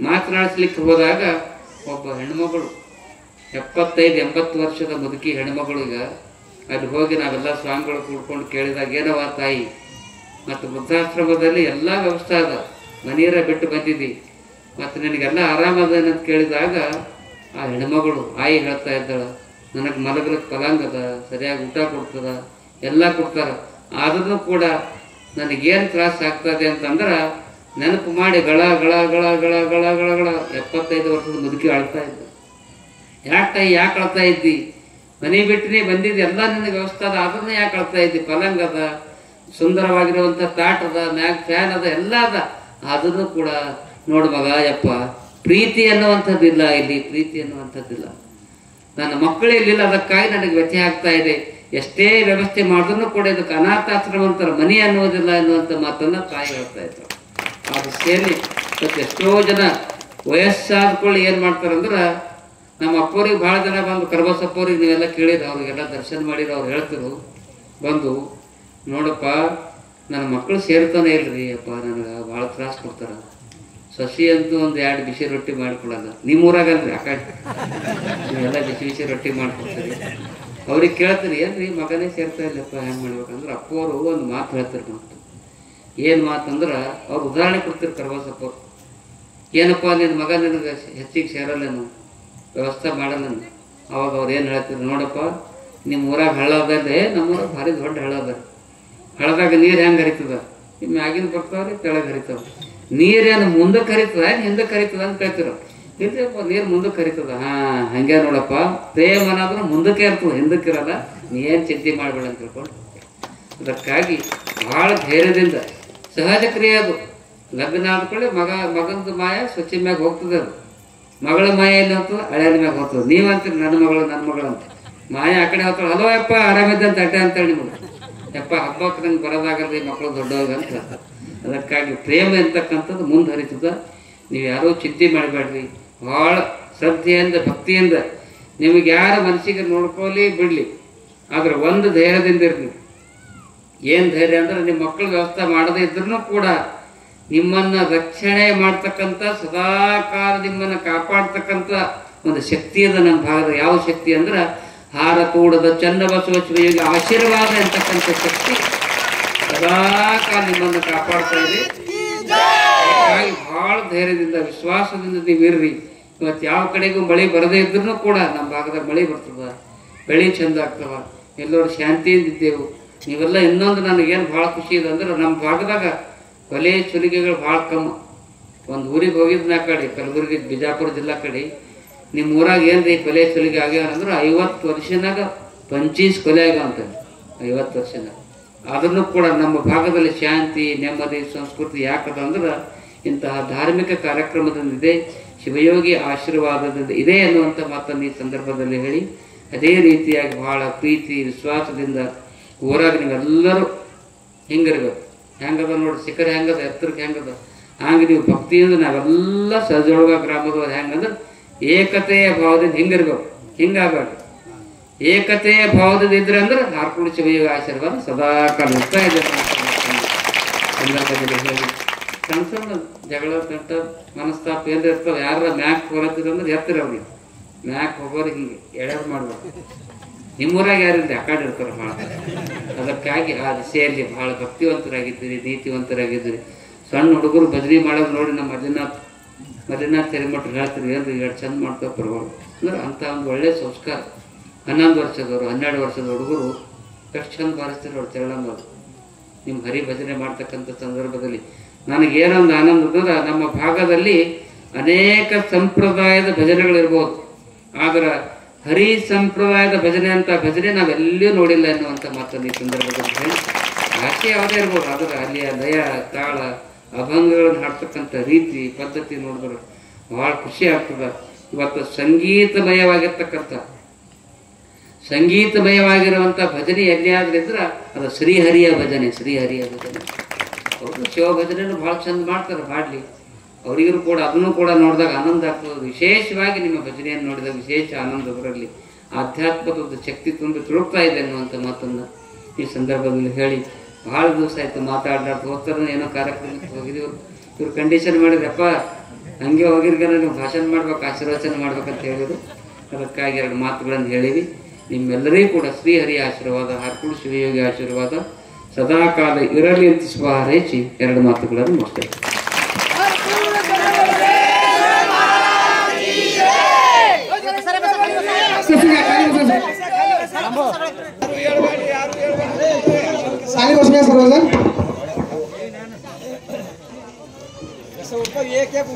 S1: ಮಾತನಾಡಿಸ್ಲಿಕ್ಕೆ ಹೋದಾಗ ಒಬ್ಬ ಹೆಣ್ಮಗಳು 75-80 ವರ್ಷದ ಮುದುಕಿ ಹೆಣ್ಮಗಳು ಈಗ ಅಲ್ಲಿ ಹೋಗಿ ನಾವೆಲ್ಲ ಸ್ವಾಮಿಗಳು ಕೂಡ್ಕೊಂಡು ಕೇಳಿದಾಗ, ಏನವ ತಾಯಿ, ಮತ್ತು ವೃದ್ಧಾಶ್ರಮದಲ್ಲಿ ಎಲ್ಲ ವ್ಯವಸ್ಥೆ ಅದ, ಮನೆಯರ ಬಿಟ್ಟು ಬಂದಿದ್ದಿ, ಮತ್ತು ನಿನಗೆಲ್ಲ ಆರಾಮದೇನಂತ ಕೇಳಿದಾಗ ಆ ಹೆಣ್ಮಗಳು ಆಯಿ ಹೇಳ್ತಾ ಇದ್ದಾಳ, ನನಗೆ ಮಲಗಲಿಕ್ಕೆ ಪಲಾಂಗದ, ಸರಿಯಾಗಿ ಊಟ ಕೊಡ್ತದ, ಎಲ್ಲ ಕೊಡ್ತಾರ, ಆದ್ರೂ ಕೂಡ ನನಗೇನು ತ್ರಾಸ ಆಗ್ತದೆ ಅಂತಂದ್ರೆ ನೆನಪು ಮಾಡಿ ಗಳ ಗಳ ಗಳ ಗಳ ಗಳ ಗಳ ಗಳ 75 ವರ್ಷದ ಮುದುಕಿ ಅಳ್ತಾ ಇದ್ದ. ಯಾಕೆ ಅಳ್ತಾ ಇದ್ದಿ, ಮನೆ ಬಿಟ್ಟು ಬಂದಿದ್ದು ಎಲ್ಲ ನಿನಗೆ ವ್ಯವಸ್ಥೆ ಅದ, ಆದ್ರೂ ಯಾಕೆ ಅಳ್ತಾ ಇದ್ದಿ, ಪಲಂಗ ಅದ, ಸುಂದರವಾಗಿರುವಂಥ ತಾಟ್ ಅದ, ಮ್ಯಾಗ್ ಫ್ಯಾನ್ ಅದ, ಎಲ್ಲ ಅದ, ಆದ್ರೂ ಕೂಡ ನೋಡು ಮಗ, ಯಪ್ಪ ಪ್ರೀತಿ ಅನ್ನುವಂಥದ್ದಿಲ್ಲ ಇಲ್ಲಿ, ಪ್ರೀತಿ ಅನ್ನುವಂಥದ್ದಿಲ್ಲ, ನನ್ನ ಮಕ್ಕಳು ಇಲ್ಲಿಲ್ಲ, ಅದಕ್ಕಾಗಿ ನನಗೆ ವ್ಯಥೆ ಆಗ್ತಾ ಇದೆ, ಎಷ್ಟೇ ವ್ಯವಸ್ಥೆ ಮಾಡಿದ್ರು ಕೂಡ ಇದಕ್ಕೆ ಅನಾಥಾಶ್ರಮ ಅಂತಾರೆ, ಮನೆ ಅನ್ನೋದಿಲ್ಲ ಎನ್ನುವಂಥ ಮಾತನ್ನ ತಾಯಿ ಹೇಳ್ತಾ ಇದ್ರು. ಅದು ಸೇರಿ ಮತ್ತು ಎಷ್ಟೋ ಜನ ವಯಸ್ಸಾದ್ಕೊಳ್ಳಿ ಏನು ಮಾಡ್ತಾರಂದ್ರೆ, ನಮ್ಮ ಅಪ್ಪವ್ರಿಗೆ ಭಾಳ ಜನ ಬಂದು, ಕರ್ಬಸಪ್ಪವ್ರಿಗೆ ನೀವೆಲ್ಲ ಕೇಳಿದ, ಅವ್ರಿಗೆಲ್ಲ ದರ್ಶನ ಮಾಡಿದ್ರು, ಅವ್ರು ಹೇಳ್ತಿರು ಬಂದು, ನೋಡಪ್ಪ ನನ್ನ ಮಕ್ಕಳು ಸೇರ್ತಾನೆ ಇಲ್ರಿ ಅಪ್ಪ, ನನಗೆ ಭಾಳ ತ್ರಾಸ ಕೊಡ್ತಾರ, ಸಸಿ ಅಂತೂ ಒಂದು 2 ಬಿಸಿ ರೊಟ್ಟಿ ಮಾಡಿಕೊಡಲ್ಲ, ನಿಮ್ಮೂರಾಗಲ್ರಿ ಆ ಕಡೆ ನೀವೆಲ್ಲ ಬಿಸಿ ರೊಟ್ಟಿ ಮಾಡಿಕೊಡ್ತೀರಿ, ಅವ್ರಿಗೆ ಕೇಳ್ತೀರಿ, ಏನ್ರಿ ಮಗನೇ ಸೇರ್ತಾ ಇಲ್ಲಪ್ಪ, ಹೆಂಗೆ ಮಾಡ್ಬೇಕಂದ್ರೆ ಅಪ್ಪವರು ಒಂದು ಮಾತು ಹೇಳ್ತಾರೆ. ಮತ್ತು ಏನು ಮಾತಂದ್ರೆ ಅವ್ರು ಉದಾಹರಣೆ ಕೊಡ್ತೀರಿ ಕರ್ಬಸಪ್ಪವ್ರು, ಏನಪ್ಪ ನಿನ್ನ ಮಗ ನಿನಗೆ ಹೆಚ್ಚಿಗೆ ಸೇರಲ್ಲೇನು, ವ್ಯವಸ್ಥೆ ಮಾಡಲ್ಲನು, ಅವಾಗ ಅವ್ರು ಏನು ಹೇಳ್ತೀರಿ, ನೋಡಪ್ಪ ನಿಮ್ಮ ಊರಾಗ ಹಳ್ಳ ಅದೇ, ನಮ್ಮೂರಾಗ ಭಾರಿ ದೊಡ್ಡ ಹಳ್ಳ ಅದ, ಹಳ್ಳದಾಗ ನೀರು ಹೆಂಗೆ ಹರಿತದ, ನಿಮ್ಮ ಮ್ಯಾಗಿನ ಬರ್ತಾವ್ರಿ ಕೆಳಗೆ ಹರಿತಾವ, ನೀರೇನು ಮುಂದಕ್ಕೆ ಹರಿತದ ಹಿಂದಕ್ಕೆ ಹರಿತದ ಅಂತ ಕೇಳ್ತಿರ, ಇಲ್ಲಪ್ಪ ನೀರು ಮುಂದಕ್ಕೆ ಹರಿತದ, ಹಂಗೆ ನೋಡಪ್ಪ ಪ್ರೇಮ ಅನ್ನೋದ್ರ ಮುಂದಕ್ಕೆ ಇರ್ತದೆ, ಹಿಂದಕ್ಕೆ ಇರಲ್ಲ, ನೀವೇನು ಚಿಂತೆ ಮಾಡಬೇಡ ಅಂತ ತಿಳ್ಕೊಂಡು. ಅದಕ್ಕಾಗಿ ಭಾಳ ಧೈರ್ಯದಿಂದ ಸಹಜ ಕ್ರಿಯೆ ಅದು, ಲಗ್ನ ಆದ್ಕೊಳ್ಳಿ ಮಗಂದು ಮಾಯ ಸ್ವಚ್ಛ ಮ್ಯಾಗ ಹೋಗ್ತದೆ, ಅದು ಮಗಳ ಮಾಯ ಎಲ್ಲಿ ಹೋಗ್ತದೆ, ಹಳೆಯ ಮ್ಯಾಗ ಹೋಗ್ತದೆ, ನೀವಂತೀರಿ ನನ್ನ ಮಗಳು ಅಂತ, ಮಾಯ ಆ ಕಡೆ ಹೋಗ್ತಾಳೆ, ಹಲೋ ಯಪ್ಪ ಆರಾಮಿದ್ದಂತ ಅಡ್ಡೆ ಅಂತೇಳಿ ನಿಮಗೆ, ಯಪ್ಪ ಹಬ್ಬಕ್ಕೆ ನಂಗೆ ಬರೋದಾಗಲ್ರಿ ಮಕ್ಕಳು ದೊಡ್ಡವಾಗ ಅಂತ. ಅದಕ್ಕಾಗಿ ಪ್ರೇಮ ಇರ್ತಕ್ಕಂಥದ್ದು ಮುಂದೆ ಹರಿತದ, ನೀವು ಯಾರೂ ಚಿಂತೆ ಮಾಡಬೇಡ್ರಿ, ಭಾಳ ಶ್ರದ್ಧೆಯಿಂದ ಭಕ್ತಿಯಿಂದ ನಿಮಗೆ ಯಾರ ಮನಸ್ಸಿಗೆ ನೋಡ್ಕೊಳ್ಳಿ ಬಿಡಲಿ, ಆದ್ರೆ ಒಂದು ಧೈರ್ಯದಿಂದ ಇರ್ಲಿ. ಏನು ಧೈರ್ಯ ಅಂದ್ರೆ, ನಿಮ್ಮ ಮಕ್ಕಳು ವ್ಯವಸ್ಥೆ ಮಾಡದೇ ಇದ್ರೂ ಕೂಡ ನಿಮ್ಮನ್ನು ರಕ್ಷಣೆ ಮಾಡ್ತಕ್ಕಂಥ, ಸದಾಕಾಲ ನಿಮ್ಮನ್ನು ಕಾಪಾಡ್ತಕ್ಕಂಥ ಒಂದು ಶಕ್ತಿ ಅದ ನಮ್ಮ ಭಾಗದ. ಯಾವ ಶಕ್ತಿ ಅಂದ್ರೆ, ಹಾರ ಕೂಡದ ಚನ್ನಬಸವ ಶಿವಯೋಗಿ ಆಶೀರ್ವಾದ ಅಂತಕ್ಕಂಥ ಶಕ್ತಿ ಸದಾಕಾಲ ನಿಮ್ಮನ್ನು ಕಾಪಾಡ್ತಾ ಇದೆ. ಹಾಗಾಗಿ ಬಹಳ ಧೈರ್ಯದಿಂದ ವಿಶ್ವಾಸದಿಂದ ನೀವು ಇರ್ರಿ. ಇವತ್ತು ಯಾವ ಕಡೆಗೂ ಮಳೆ ಬರದೇ ಇದ್ರೂ ಕೂಡ ನಮ್ಮ ಭಾಗದಾಗ ಮಳೆ ಬರ್ತದ, ಬೆಳೆ ಚಂದ ಆಗ್ತವ, ಎಲ್ಲರೂ ಶಾಂತಿಯಿಂದ ಇದ್ದೆವು. ನೀವೆಲ್ಲ ಇನ್ನೊಂದು ನನಗೇನು ಭಾಳ ಖುಷಿ ಇದೆ ಅಂದ್ರೆ, ನಮ್ಮ ಭಾಗದಾಗ ಕೊಲೆ ಸುಲಿಗೆಗಳು ಭಾಳ ಕಮ್ಮಿ. ಒಂದು ಊರಿಗೆ ಹೋಗಿದ್ನ ಆ ಕಡೆ ಕಲಬುರಗಿ ಬಿಜಾಪುರ ಜಿಲ್ಲಾ ಕಡೆ, ನಿಮ್ಮ ಊರಾಗ ಏನ್ರಿ ಕೊಲೆ ಸುಲಿಗೆ ಆಗ್ಯಾವ ಅಂದ್ರೆ 50 ವರ್ಷನಾಗ 25 ಕೊಲೆ ಆಗ್ಯಾವ ಅಂತ, 50 ವರ್ಷನಾಗ. ಆದ್ರೂ ಕೂಡ ನಮ್ಮ ಭಾಗದಲ್ಲಿ ಶಾಂತಿ, ನೆಮ್ಮದಿ, ಸಂಸ್ಕೃತಿ ಯಾಕದ ಅಂದ್ರೆ ಇಂತಹ ಧಾರ್ಮಿಕ ಕಾರ್ಯಕ್ರಮದಿಂದಿದೆ, ಶಿವಯೋಗಿ ಆಶೀರ್ವಾದದಿಂದ ಇದೆ ಅನ್ನುವಂಥ ಮಾತನ್ನು ಈ ಸಂದರ್ಭದಲ್ಲಿ ಹೇಳಿ, ಅದೇ ರೀತಿಯಾಗಿ ಬಹಳ ಪ್ರೀತಿ ವಿಶ್ವಾಸದಿಂದ ಊರಾಗ ನೀವೆಲ್ಲರೂ ಹಿಂಗಿರ್ಬೇಕು. ಹೆಂಗದ ನೋಡಿ ಶಿಖರ ಹೆಂಗದ, ಎತ್ತರಕ್ಕೆ ಹೆಂಗದ, ಹಂಗೆ ನೀವು ಭಕ್ತಿಯಿಂದ ನಾವೆಲ್ಲ ಸಜೋಳ್ಗ ಗ್ರಾಮದವ್ರು ಹೆಂಗಂದ್ರೆ ಏಕತೆಯ ಭಾವದಿಂದ ಹಿಂಗಿರ್ಬೇಕು, ಹಿಂಗಾಗಬೇಕು. ಏಕತೆಯ ಭಾವದಿಂದ ಇದ್ರೆ ಅಂದ್ರೆ ಹಾರ್ಕೊಂಡು ಶಿವಯೋಗಿ ಆಶೀರ್ವಾದ ಸದಾಕಾಲ ಇರ್ತಾ ಇದೆ. ಸಂದರ್ಭದಲ್ಲಿ ಹೇಳಿ ಸಣ್ಣ ಸಣ್ಣ ಜಗಳ ಗಂಟ ಮನಸ್ತಾಪ ಏನಾರ ಇರ್ತಾವೆ, ಯಾರ ಮ್ಯಾಕ್ ಹೊರತಿರಂದ್ರೆ ಎತ್ತರ ಅವ್ರಿಗೆ ಮ್ಯಾಕ್ ಹೋಗೋರು ಹಿಂಗೆ ಎಳೆದು ಮಾಡ್ಬೇಕು. ನಿಮ್ಮೂರಾಗ ಯಾರಿಲ್ಲ ಆ ಕಡೆ ಇರ್ತಾರೆ ಭಾಳ. ಅದಕ್ಕಾಗಿ ಆ ದಿಸೆಯಲ್ಲಿ ಭಾಳ ಭಕ್ತಿವಂತರಾಗಿದ್ದೀರಿ, ನೀತಿವಂತರಾಗಿದ್ದೀರಿ. ಸಣ್ಣ ಹುಡುಗರು ಭಜನೆ ಮಾಡೋದು ನೋಡಿ ನಮ್ಮ ಮಲ್ಲಿನಾಥ್ ತೆರಿಮಠರು ಹೇಳ್ತೀರಿ, ಏನ್ರಿ ಎರಡು ಚಂದ ಮಾಡ್ತಾವೆ ಪರವಾಗಿ ಅಂದ್ರೆ ಅಂಥ ಒಂದು ಒಳ್ಳೆಯ ಸಂಸ್ಕಾರ. 11 ವರ್ಷದವರು 12 ವರ್ಷದ ಹುಡುಗರು ಎಷ್ಟು ಚಂದ ಬಾರಿಸ್ತೀರಿ ಅವ್ರು ತೆರಳಂಬೋದು. ನಿಮ್ಮ ಹರಿ ಭಜನೆ ಮಾಡ್ತಕ್ಕಂಥ ಸಂದರ್ಭದಲ್ಲಿ ನನಗೇನೊಂದು ಆನಂದ ಅಂದ್ರೆ, ನಮ್ಮ ಭಾಗದಲ್ಲಿ ಅನೇಕ ಸಂಪ್ರದಾಯದ ಭಜನೆಗಳಿರ್ಬೋದು, ಆದ್ರೆ ಹರಿ ಸಂಪ್ರದಾಯದ ಭಜನೆ ಅಂತ ಭಜನೆ ನಾವೆಲ್ಲಿಯೂ ನೋಡಿಲ್ಲ ಎನ್ನುವಂಥ ಮಾತನ್ನು ಈ ಸಂದರ್ಭದಲ್ಲಿ ಹೇಳಿ. ಭಾಷೆ ಯಾವುದೇ ಇರ್ಬೋದು, ಆದರೆ ಅಲ್ಲಿಯ ಲಯ, ತಾಳ, ಅಭಂಗಗಳನ್ನು ಹಾಡ್ತಕ್ಕಂಥ ರೀತಿ ಪದ್ಧತಿ ನೋಡಿದ್ರೆ ಭಾಳ ಖುಷಿ ಆಗ್ತದೆ. ಇವತ್ತು ಸಂಗೀತಮಯವಾಗಿರುವಂಥ ಭಜನೆ ಎಲ್ಲಿಯಾದ್ರೂ ಇದ್ರೆ ಅದು ಶ್ರೀಹರಿಯ ಭಜನೆ. ಅವರು ಶಿವ ಭಜನೆಯನ್ನು ಭಾಳ ಚಂದ ಮಾಡ್ತಾರೆ, ಮಾಡಲಿ. ಅವರಿಗೂ ಕೂಡ ಅದನ್ನು ಕೂಡ ನೋಡಿದಾಗ ಆನಂದ ಆಗ್ತದೆ. ವಿಶೇಷವಾಗಿ ನಿಮ್ಮ ಭಜನೆಯನ್ನು ನೋಡಿದಾಗ ವಿಶೇಷ ಆನಂದ ಅದರಲ್ಲಿ ಆಧ್ಯಾತ್ಮದ ಒಂದು ಶಕ್ತಿ ತುಂಬಿ ತುಳುಕ್ತಾ ಇದೆ ಅನ್ನುವಂಥ ಮಾತನ್ನು ಈ ಸಂದರ್ಭದಲ್ಲಿ ಹೇಳಿ, ಬಹಳ ದಿವಸ ಆಯಿತು ಮಾತಾಡ್ಲಾರ್ದು ಹೋಗ್ತಾರೆ. ಏನೋ ಕಾರ್ಯಕ್ರಮಕ್ಕೆ ಹೋಗಿದ್ದೀವಿ, ಇವ್ರು ಕಂಡೀಷನ್ ಮಾಡಿದ್ರಪ್ಪ ಹಂಗೆ ಹೋಗಿರ್ಗಾರ ನೀವು ಭಾಷಣ ಮಾಡ್ಬೇಕು, ಆಶೀರ್ವಚನ ಮಾಡ್ಬೇಕಂತ ಹೇಳಿದ್ರು. ಅದಕ್ಕಾಗಿ 2 ಮಾತುಗಳನ್ನು ಹೇಳಿವಿ. ನಿಮ್ಮೆಲ್ಲರಿಗೂ ಕೂಡ ಶ್ರೀಹರಿಯ ಆಶೀರ್ವಾದ, ಹರ್ಕುಳು ಶಿವಯೋಗಿ ಆಶೀರ್ವಾದ ಸದಾಕಾಲ ಇರಲಿ ಅಂತ ಶುಭ ಹಾರೈಸಿ 2 ಮಾತುಗಳನ್ನು ಮುಗಿಸ್ತೇವೆ.
S2: एक एक